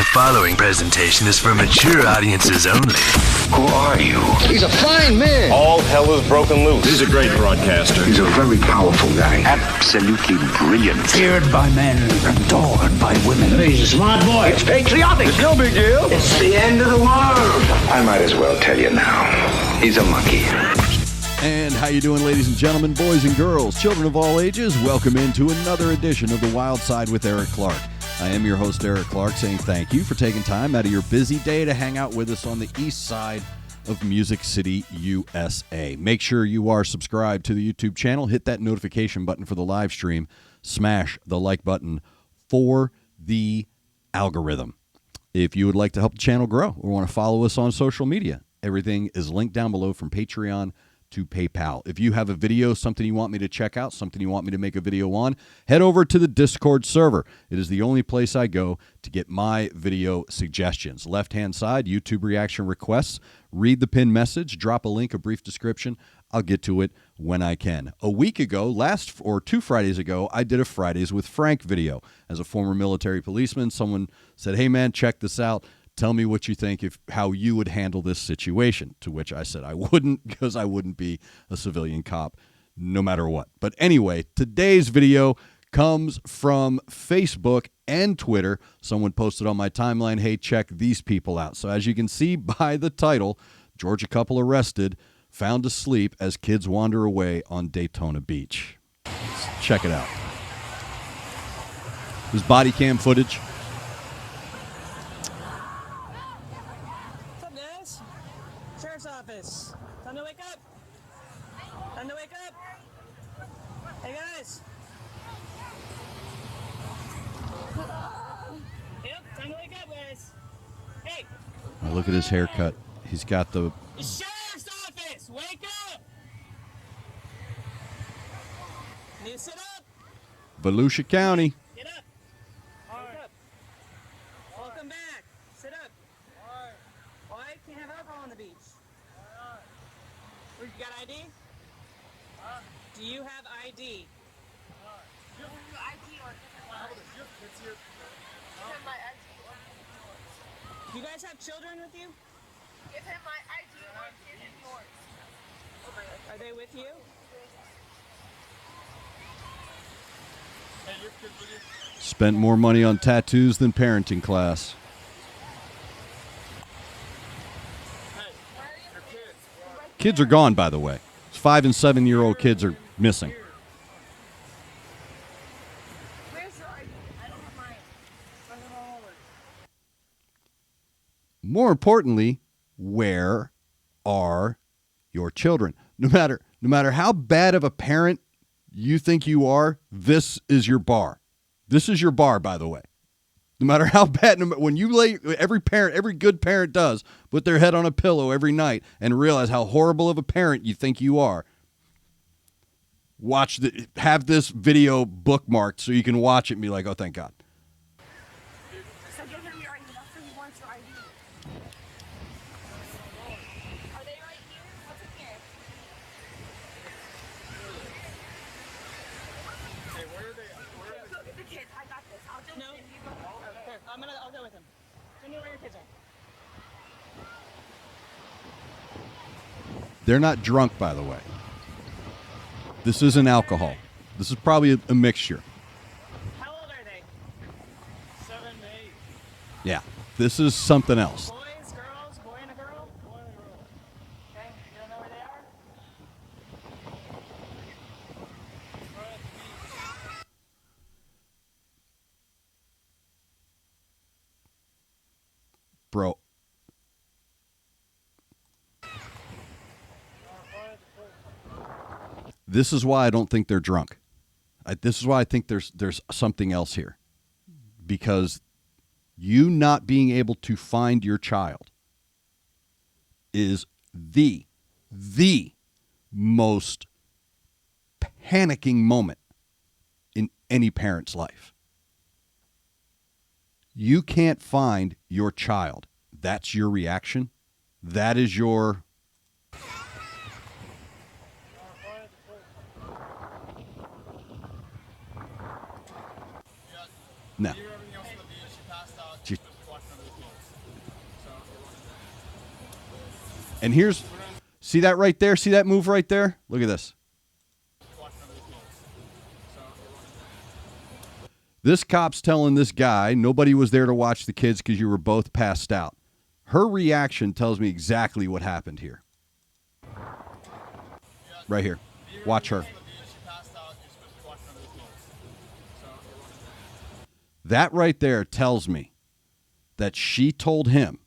The following presentation is for mature audiences only. Who are you? He's a fine man. All hell is broken loose. He's a great broadcaster. He's a very powerful guy. Absolutely brilliant. Feared by men, adored by women. He's a smart boy. It's patriotic. It's no big deal. It's the end of the world. I might as well tell you now. He's a monkey. And how you doing, ladies and gentlemen, boys and girls, children of all ages? Welcome into another edition of The Wyldeside with Eric Clark. I am your host, Eric Clark, saying thank you for taking time out of your busy day to hang out with us on the east side of Music City, USA. Make sure you are subscribed to the YouTube channel. Hit that notification button for the live stream. Smash the like button for the algorithm. If you would like to help the channel grow or want to follow us on social media, everything is linked down below from Patreon to PayPal. If you have a video, something you want me to check out, something you want me to make a video on, head over to the Discord server. It is the only place I go to get my video suggestions. Left-hand side, YouTube reaction requests. Read the pinned message, drop a link, a brief description. I'll get to it when I can. A week ago, 2 Fridays ago, I did a Fridays with Frank video. As a former military policeman, someone said, hey man, check this out. Tell me what you think, how you would handle this situation, to which I said I wouldn't, because I wouldn't be a civilian cop no matter what. But anyway, today's video comes from Facebook and Twitter. Someone posted on my timeline, hey, check these people out. So as you can see by the title, Georgia couple arrested, found asleep as kids wander away on Daytona Beach. Let's check it out. There's body cam footage. Office. Time to wake up. Time to wake up. Hey guys. Yep, time to wake up, guys. Hey. Now look at his haircut. He's got the Sheriff's Office. Wake up. Need to sit up. Volusia County. Get up. Wake up. Welcome back. Sit up. Why can't have alcohol on the beach? You got ID? Do you have ID? ID or Do you guys have children with you? give him my ID or give him yours. Are they with you? Spent more money on tattoos than parenting class. Kids are gone, by the way. 5 and 7-year-old kids are missing. Where's your ID? I don't have mine. More importantly, where are your children? No matter how bad of a parent you think you are, this is your bar. This is your bar, by the way. No matter how bad, when you every good parent does, put their head on a pillow every night and realize how horrible of a parent you think you are. Have this video bookmarked so you can watch it and be like, oh, thank God. So give him your ID. That's what he wants, your ID. Are they right here? What's in here? Hey, where are they? Look at the kids. I got this. I'll just No. give you Here, I'll go with him. Tell me where your kids are. They're not drunk, by the way. This isn't alcohol. This is probably a mixture. How old are they? 7 to 8. Yeah, this is something else. Boys, girls, boy and a girl? Boy and a girl. Okay, you don't know where they are? Right at the beach. Bro, this is why I don't think they're drunk. This is why I think there's something else here. Because you not being able to find your child is the most panicking moment in any parent's life. You can't find your child. That's your reaction. That is your... No. Everything else on the beach, she passed out. She- Just walked on And here's, see that right there? See that move right there? Look at this. This cop's telling this guy nobody was there to watch the kids because you were both passed out. Her reaction tells me exactly what happened here. Right here. Watch her. That right there tells me that she told him,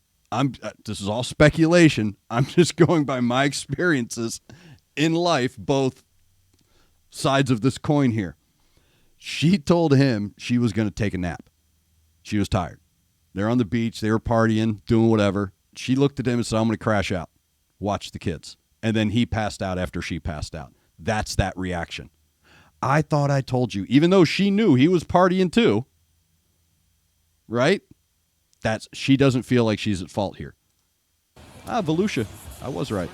this is all speculation. I'm just going by my experiences in life, both sides of this coin here. She told him she was going to take a nap. She was tired. They're on the beach. They were partying, doing whatever. She looked at him and said, I'm going to crash out. Watch the kids. And then he passed out after she passed out. That's that reaction. I thought I told you, even though she knew he was partying too, right? She doesn't feel like she's at fault here. Volusia, I was right.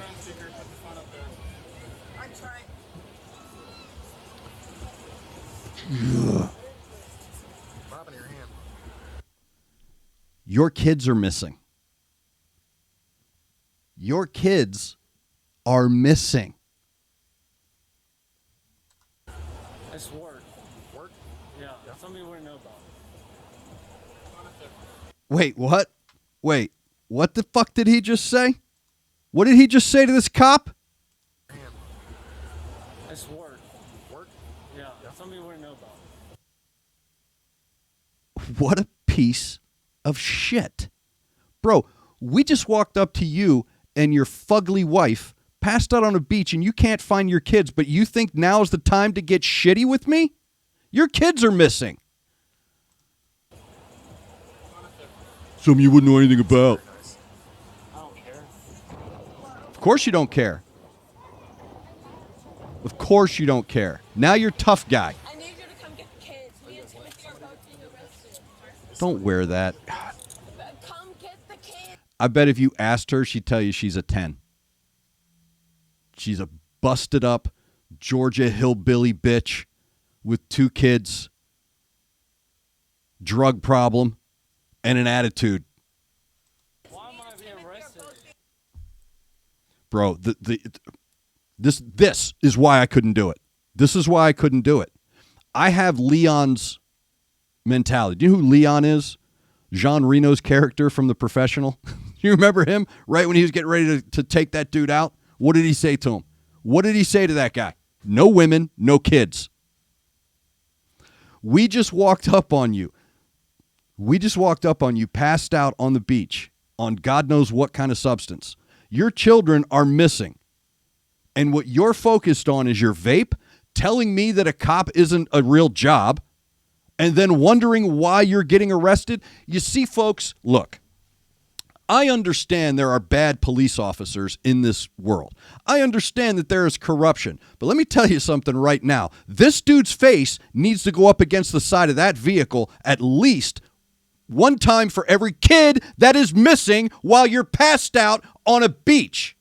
Your kids are missing. Your kids are missing. It's work. Work? Yeah, something you wouldn't know about. Wait, what? Wait, what the fuck did he just say? What did he just say to this cop? It's work. Work? Yeah, something you wouldn't know about. What a piece of shit. Bro, we just walked up to you and your fugly wife passed out on a beach and you can't find your kids, but you think now's the time to get shitty with me? Your kids are missing. Something you wouldn't know anything about. I don't care. Of course you don't care. Of course you don't care. Now you're tough guy. I need you to come get the kids. Me and Timothy are both being arrested. Don't wear that. Come get the kids. I bet if you asked her, she'd tell you she's a 10. She's a busted up Georgia hillbilly bitch with 2 kids, drug problem, and an attitude. Why am I being arrested? Bro, this is why I couldn't do it. This is why I couldn't do it. I have Leon's mentality. Do you know who Leon is? Jean Reno's character from The Professional. You remember him? Right when he was getting ready to take that dude out? What did he say to him? What did he say to that guy? No women, no kids. We just walked up on you. Passed out on the beach on God knows what kind of substance. Your children are missing. And what you're focused on is your vape, telling me that a cop isn't a real job, and then wondering why you're getting arrested. You see, folks, look, I understand there are bad police officers in this world. I understand that there is corruption. But let me tell you something right now. This dude's face needs to go up against the side of that vehicle at least one time for every kid that is missing while you're passed out on a beach.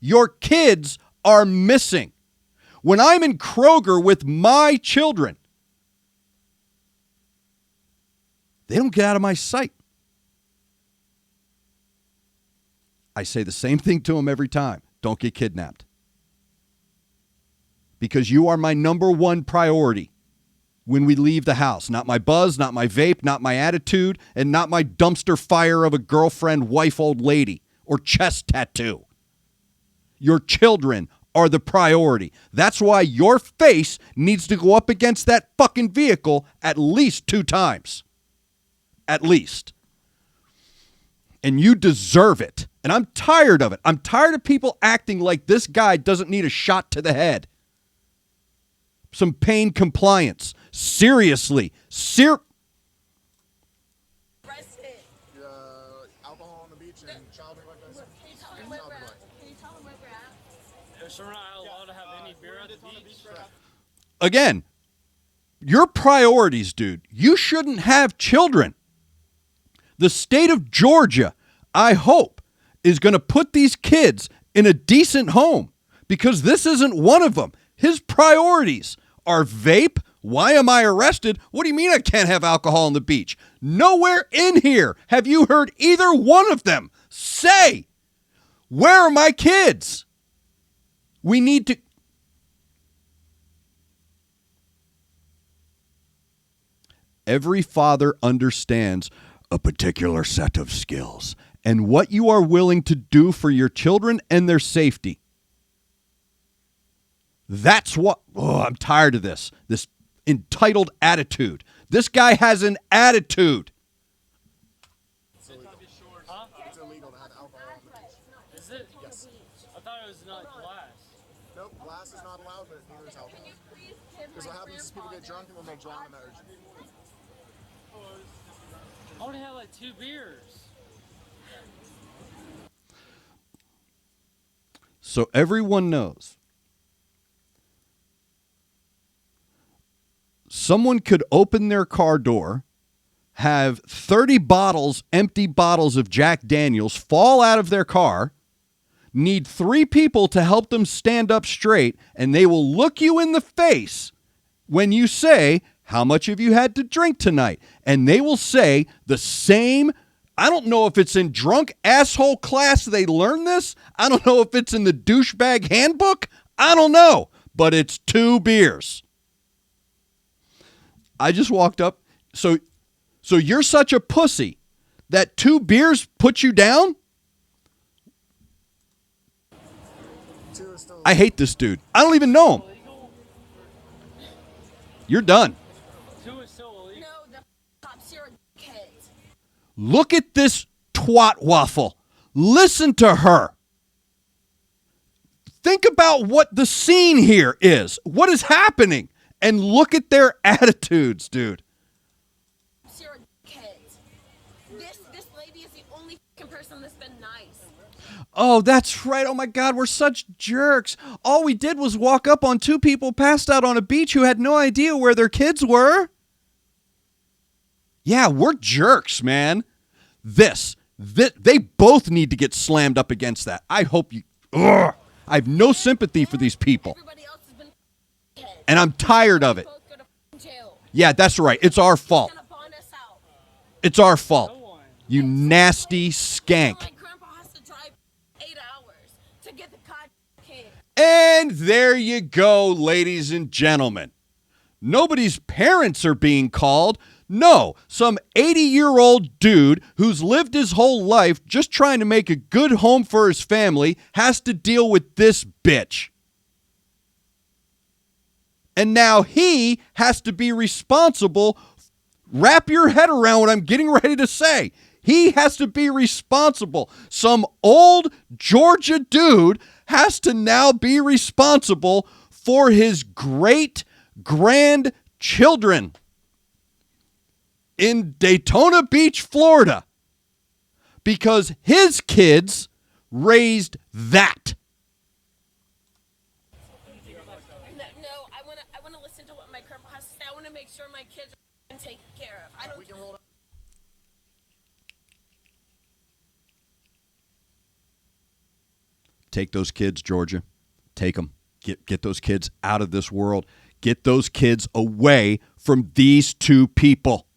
Your kids are missing. When I'm in Kroger with my children, they don't get out of my sight. I say the same thing to them every time. Don't get kidnapped. Because you are my number one priority when we leave the house. Not my buzz, not my vape, not my attitude, and not my dumpster fire of a girlfriend, wife, old lady, or chest tattoo. Your children are the priority. That's why your face needs to go up against that fucking vehicle at least 2 times. At least. And you deserve it. And I'm tired of it. I'm tired of people acting like this guy doesn't need a shot to the head. Some pain compliance. Seriously. Arrested. Alcohol on the beach and child neglect. Can you tell him where we're at? Can you tell him where we're at? So we're not allowed to have any beer at the beach? Again, your priorities, dude. You shouldn't have children. The state of Georgia, I hope, is going to put these kids in a decent home because this isn't one of them. His priorities are vape. Why am I arrested? What do you mean I can't have alcohol on the beach? Nowhere in here have you heard either one of them say, Where are my kids? We need to. Every father understands a particular set of skills and what you are willing to do for your children and their safety. That's what, I'm tired of this entitled attitude. This guy has an attitude. It's illegal to have alcohol on the beach. Is it? Yes. I thought it was not glass. Nope, glass is not allowed, but neither is alcohol. Because what happens is people get drunk and then they drown in the ocean. I only had like 2 beers. So everyone knows. Someone could open their car door, have 30 bottles, empty bottles of Jack Daniels fall out of their car, need 3 people to help them stand up straight, and they will look you in the face when you say, how much have you had to drink tonight? And they will say the same. I don't know if it's in drunk asshole class they learn this. I don't know if it's in the douchebag handbook. I don't know. But it's 2 beers. I just walked up. So you're such a pussy that 2 beers put you down? I hate this dude. I don't even know him. You're done. 2 is still illegal. No, the cops here are kids. Look at this twat waffle. Listen to her. Think about what the scene here is. What is happening? And look at their attitudes, dude. Cops here are kids. This lady is the only person that's been nice. Oh, that's right. Oh, my God, we're such jerks. All we did was walk up on 2 people passed out on a beach who had no idea where their kids were. Yeah, we're jerks, man. They both need to get slammed up against that. I hope you... Ugh, I have no sympathy for these people. Everybody else has been kids. And I'm tired of it. Both go to jail. Yeah, that's right. It's our fault. Gonna bond us out. It's our fault. You nasty skank. My grandpa has to drive 8 hours to get the kid. And there you go, ladies and gentlemen. Nobody's parents are being called. No, some 80-year-old dude who's lived his whole life just trying to make a good home for his family has to deal with this bitch. And now he has to be responsible. Wrap your head around what I'm getting ready to say. He has to be responsible. Some old Georgia dude has to now be responsible for his great grandchildren in Daytona Beach, Florida, because his kids raised that. No, I want to listen to what my grandpa has to say. I want to make sure my kids are taken care of. I don't. Take those kids, Georgia. Take them. Get those kids out of this world. Get those kids away from these 2 people.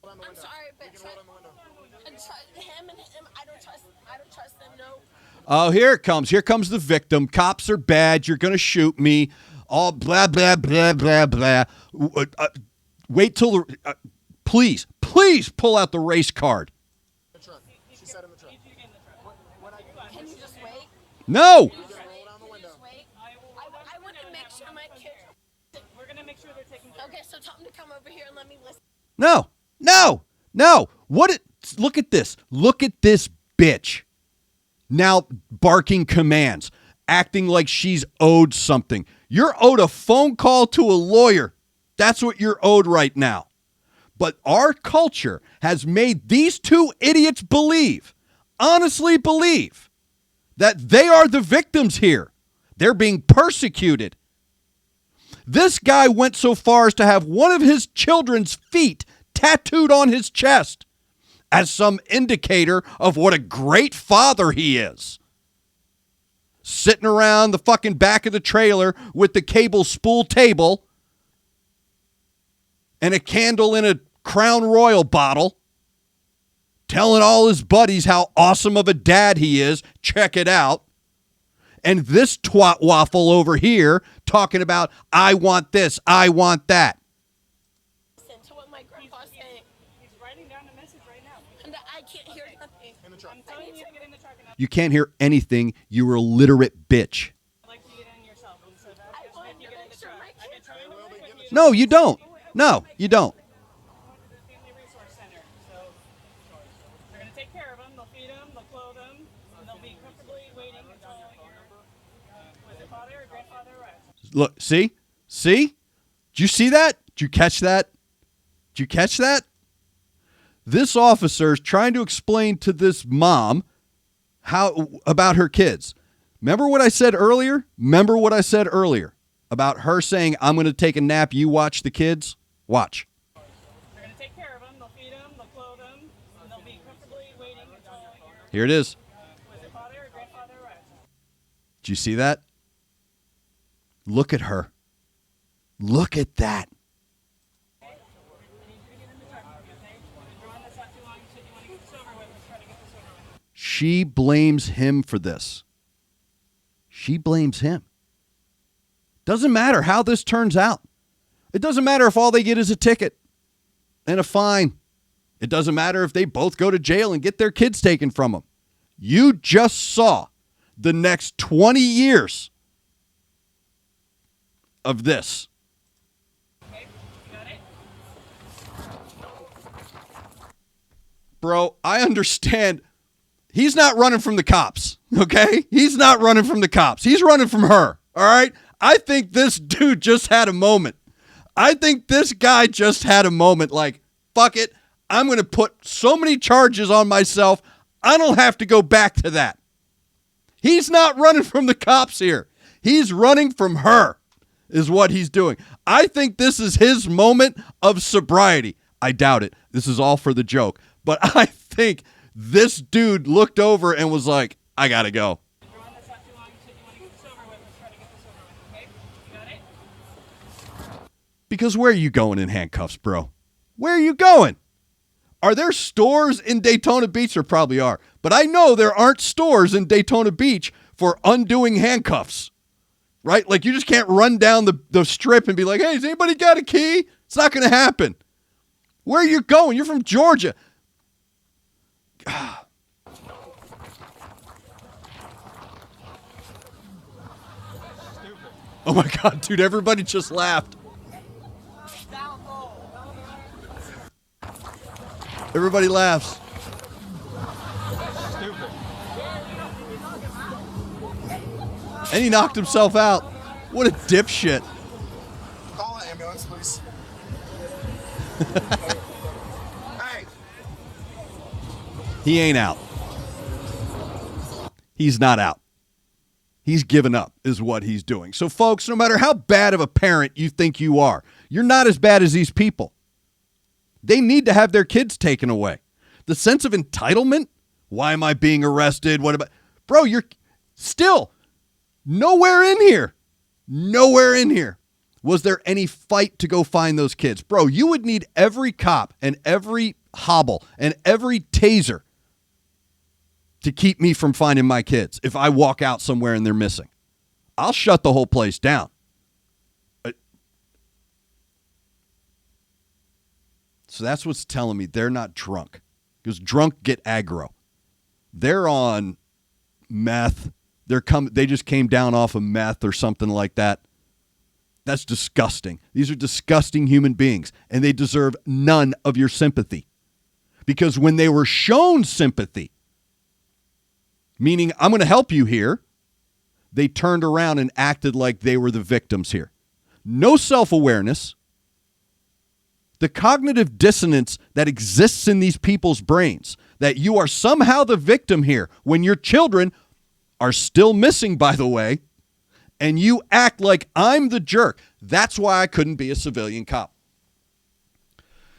I'm sorry, but him, I don't trust them. No. Oh, here it comes. Here comes the victim. Cops are bad. You're going to shoot me. All blah, blah, blah, blah, blah. Wait till the... please pull out the race card. She said in the truck. Can you just wait? No. Just wait. I want to make sure my kids. We're gonna make sure they're taken care of. Okay, so tell them to come over here and let me listen. No. Look at this. Look at this bitch. Now barking commands, acting like she's owed something. You're owed a phone call to a lawyer. That's what you're owed right now. But our culture has made these 2 idiots believe, honestly believe, that they are the victims here. They're being persecuted. This guy went so far as to have one of his children's feet tattooed on his chest as some indicator of what a great father he is. Sitting around the fucking back of the trailer with the cable spool table and a candle in a Crown Royal bottle, telling all his buddies how awesome of a dad he is. Check it out. And this twat waffle over here talking about, I want this, I want that. Listen to what my grandpa's saying. He's writing down a message right now. And I can't hear nothing. I'm telling you to get in the truck and You can't hear anything, you illiterate bitch. I'd like you to get in yourself. And so that I want if you to get in make the sure truck, my I can kids try are to work with you. No, you don't. No, you don't. The Family Resource Center. So they're going to take care of them. They'll feed them. They'll clothe them. And they'll be comfortably waiting until was it father or grandfather arrives. Look, see? See? Did you see that? Did you catch that? Did you catch that? This officer is trying to explain to this mom how about her kids. Remember what I said earlier? Remember what I said earlier about her saying, I'm going to take a nap, you watch the kids? Watch. They're going to take care of them. They'll feed them. They'll clothe them. And they'll be comfortably waiting until Here it is. was it father or grandfather arrives. Did you see that? Look at her. Look at that. She blames him for this. She blames him. Doesn't matter how this turns out. It doesn't matter if all they get is a ticket and a fine. It doesn't matter if they both go to jail and get their kids taken from them. You just saw the next 20 years of this. Bro, I understand. He's not running from the cops, okay? He's not running from the cops. He's running from her, all right? I think this dude just had a moment. I think this guy just had a moment like, fuck it, I'm going to put so many charges on myself, I don't have to go back to that. He's not running from the cops here. He's running from her, is what he's doing. I think this is his moment of sobriety. I doubt it. This is all for the joke. But I think this dude looked over and was like, I got to go. Because where are you going in handcuffs, bro? Where are you going? Are there stores in Daytona Beach? There probably are. But I know there aren't stores in Daytona Beach for undoing handcuffs, right? Like you just can't run down the strip and be like, hey, has anybody got a key? It's not going to happen. Where are you going? You're from Georgia. Oh my God, dude, everybody just laughed. Everybody laughs. And he knocked himself out. What a dipshit. Call an ambulance, please. Hey! He ain't out. He's not out. He's given up is what he's doing. So, folks, no matter how bad of a parent you think you are, you're not as bad as these people. They need to have their kids taken away. The sense of entitlement, why am I being arrested? What about, bro, you're still nowhere in here. Nowhere in here was there any fight to go find those kids. Bro, you would need every cop and every hobble and every taser to keep me from finding my kids if I walk out somewhere and they're missing. I'll shut the whole place down. So that's what's telling me they're not drunk. Because drunk get aggro. They're on meth. They just came down off of meth or something like that. That's disgusting. These are disgusting human beings, and they deserve none of your sympathy. Because when they were shown sympathy, meaning I'm going to help you here, they turned around and acted like they were the victims here. No self-awareness. The cognitive dissonance that exists in these people's brains, that you are somehow the victim here when your children are still missing, by the way, and you act like I'm the jerk. That's why I couldn't be a civilian cop.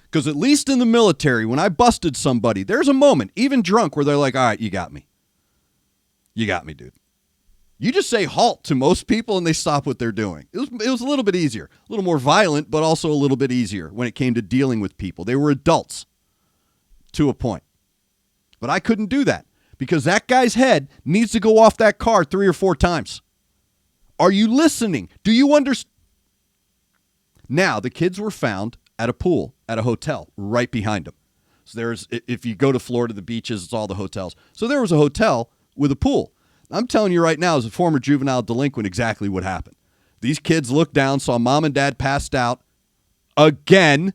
Because at least in the military, when I busted somebody, there's a moment, even drunk, where they're like, all right, you got me. You got me, dude. You just say halt to most people and they stop what they're doing. It was a little bit easier, a little more violent, but also a little bit easier when it came to dealing with people. They were adults to a point. But I couldn't do that because that guy's head needs to go off that car 3 or 4 times. Are you listening? Do you understand? Now, the kids were found at a pool at a hotel right behind them. So if you go to Florida, the beaches, it's all the hotels. So there was a hotel with a pool. I'm telling you right now, as a former juvenile delinquent, exactly what happened. These kids looked down, saw mom and dad passed out again,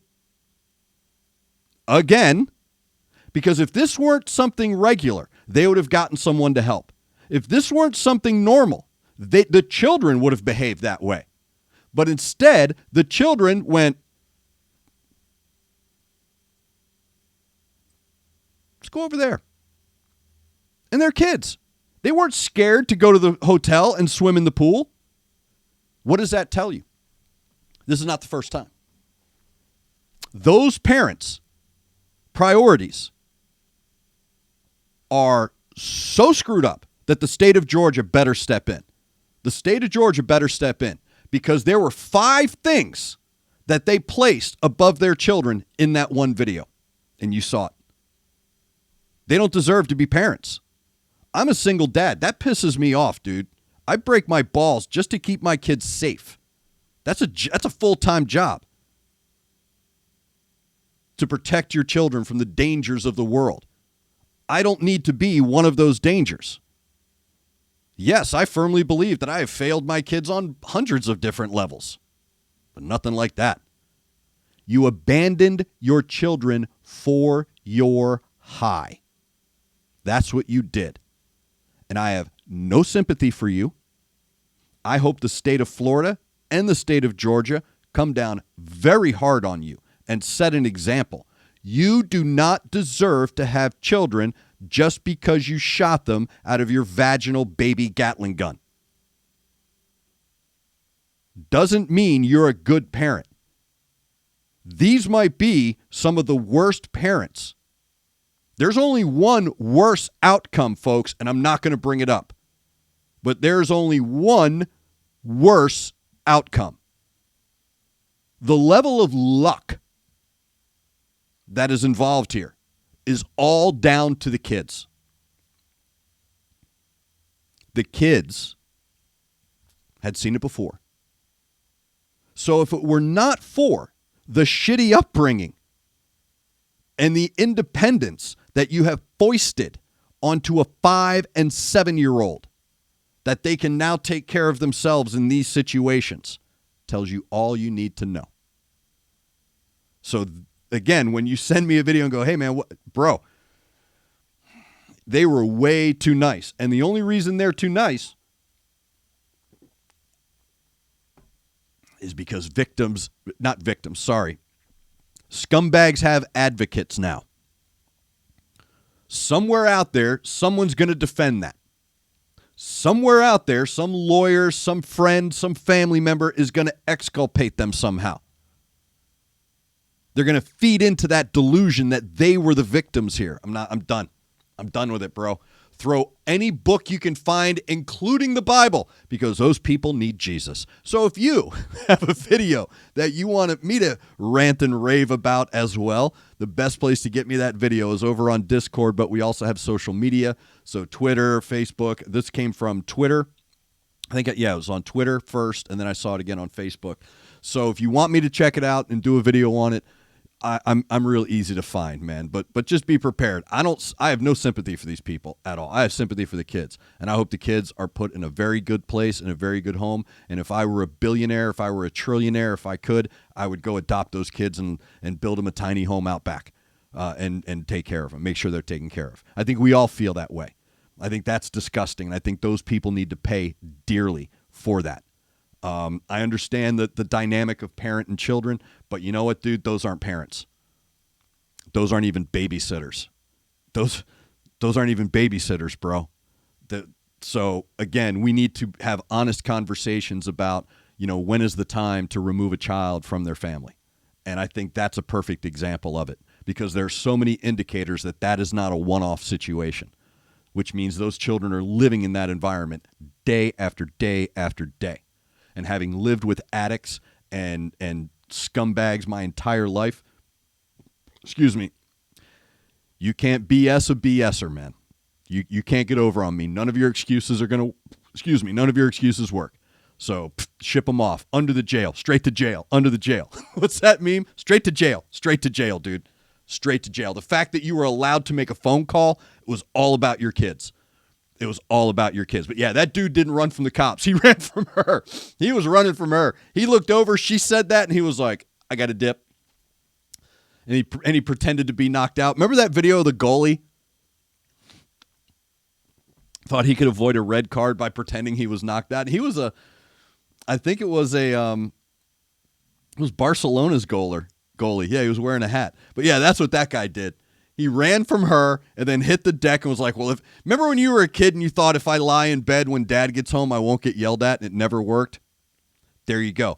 because if this weren't something regular, they would have gotten someone to help. If this weren't something normal, the children would have behaved that way. But instead, the children went, let's go over there. And they're kids. They weren't scared to go to the hotel and swim in the pool. What does that tell you? This is not the first time. Those parents' priorities are so screwed up that the state of Georgia better step in. The state of Georgia better step in because there were 5 things that they placed above their children in that one video, and you saw it. They don't deserve to be parents. I'm a single dad. That pisses me off, dude. I break my balls just to keep my kids safe. That's a full-time job. To protect your children from the dangers of the world. I don't need to be one of those dangers. Yes, I firmly believe that I have failed my kids on hundreds of different levels, but nothing like that. You abandoned your children for your high. That's what you did. And I have no sympathy for you. I hope the state of Florida and the state of Georgia come down very hard on you and set an example. You do not deserve to have children just because you shot them out of your vaginal baby Gatling gun. Doesn't mean you're a good parent. These might be some of the worst parents. There's only one worse outcome, folks, and I'm not going to bring it up. But there's only one worse outcome. The level of luck that is involved here is all down to the kids. The kids had seen it before. So if it were not for the shitty upbringing and the independence that you have foisted onto a 5 and 7-year-old, that they can now take care of themselves in these situations, tells you all you need to know. So again, when you send me a video and go, hey man, bro, they were way too nice. And the only reason they're too nice is because scumbags have advocates now. Somewhere out there, someone's going to defend that. Somewhere out there, some lawyer, some friend, some family member is going to exculpate them somehow. They're going to feed into that delusion that they were the victims here. I'm done. I'm done with it, bro. Throw any book you can find, including the Bible, because those people need Jesus. So if you have a video that you want me to rant and rave about as well, the best place to get me that video is over on Discord, but we also have social media. So Twitter, Facebook. This came from Twitter. I think, it was on Twitter first, and then I saw it again on Facebook. So if you want me to check it out and do a video on it, I'm real easy to find, man. But just be prepared. I have no sympathy for these people at all. I have sympathy for the kids, and I hope the kids are put in a very good place, in a very good home. And if I were a billionaire, if I were a trillionaire, if I could, I would go adopt those kids and build them a tiny home out back, and take care of them, make sure they're taken care of. I think we all feel that way. I think that's disgusting, and I think those people need to pay dearly for that. I understand the dynamic of parent and children, but you know what, dude? Those aren't parents. Those aren't even babysitters. Those aren't even babysitters, bro. So again, we need to have honest conversations about, when is the time to remove a child from their family? And I think that's a perfect example of it, because there's so many indicators that is not a one-off situation, which means those children are living in that environment day after day after day. And having lived with addicts and scumbags my entire life, You can't BS a BSer, man. You can't get over on me. None of your excuses are going to, none of your excuses work. So ship them off. Under the jail. Straight to jail. Under the jail. What's that meme? Straight to jail. Straight to jail, dude. Straight to jail. The fact that you were allowed to make a phone call was all about your kids. It was all about your kids. But yeah, that dude didn't run from the cops. He ran from her. He was running from her. He looked over. She said that, and he was like, I got to dip. And he pretended to be knocked out. Remember that video of the goalie? Thought he could avoid a red card by pretending he was knocked out. He was I think it was Barcelona's goalie. Yeah, he was wearing a hat. But yeah, that's what that guy did. He ran from her and then hit the deck and was like, well, remember when you were a kid and you thought if I lie in bed when dad gets home, I won't get yelled at, and it never worked? There you go.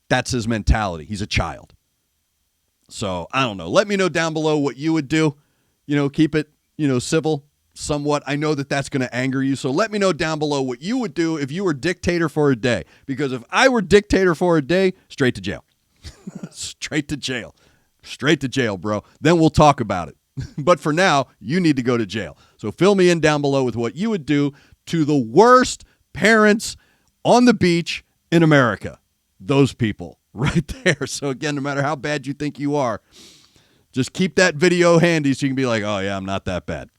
That's his mentality. He's a child. So I don't know. Let me know down below what you would do. Keep it, civil. Somewhat. I know that that's going to anger you. So let me know down below what you would do if you were dictator for a day. Because if I were dictator for a day, straight to jail. Straight to jail. Straight to jail, bro. Then we'll talk about it. But for now, you need to go to jail. So fill me in down below with what you would do to the worst parents on the beach in America. Those people right there. So again, no matter how bad you think you are, just keep that video handy so you can be like, oh yeah, I'm not that bad.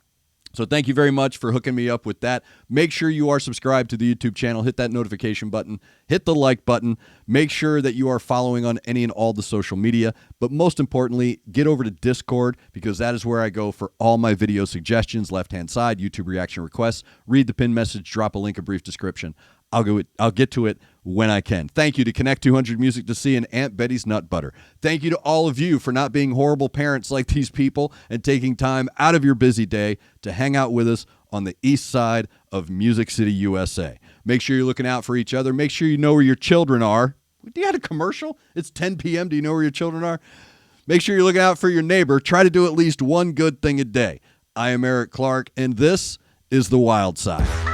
So thank you very much for hooking me up with that. Make sure you are subscribed to the YouTube channel. Hit that notification button. Hit the like button. Make sure that you are following on any and all the social media. But most importantly, get over to Discord, because that is where I go for all my video suggestions. Left-hand side, YouTube reaction requests. Read the pinned message. Drop a link, a brief description. I'll get to it when I can. Thank you to Connect 200 Music to See and Aunt Betty's Nut Butter. Thank you to all of you for not being horrible parents like these people and taking time out of your busy day to hang out with us on the east side of Music City, USA. Make sure you're looking out for each other. Make sure you know where your children are. Do you have a commercial? It's 10 p.m. Do you know where your children are? Make sure you're looking out for your neighbor. Try to do at least one good thing a day. I am Eric Clark, and this is The Wyldeside.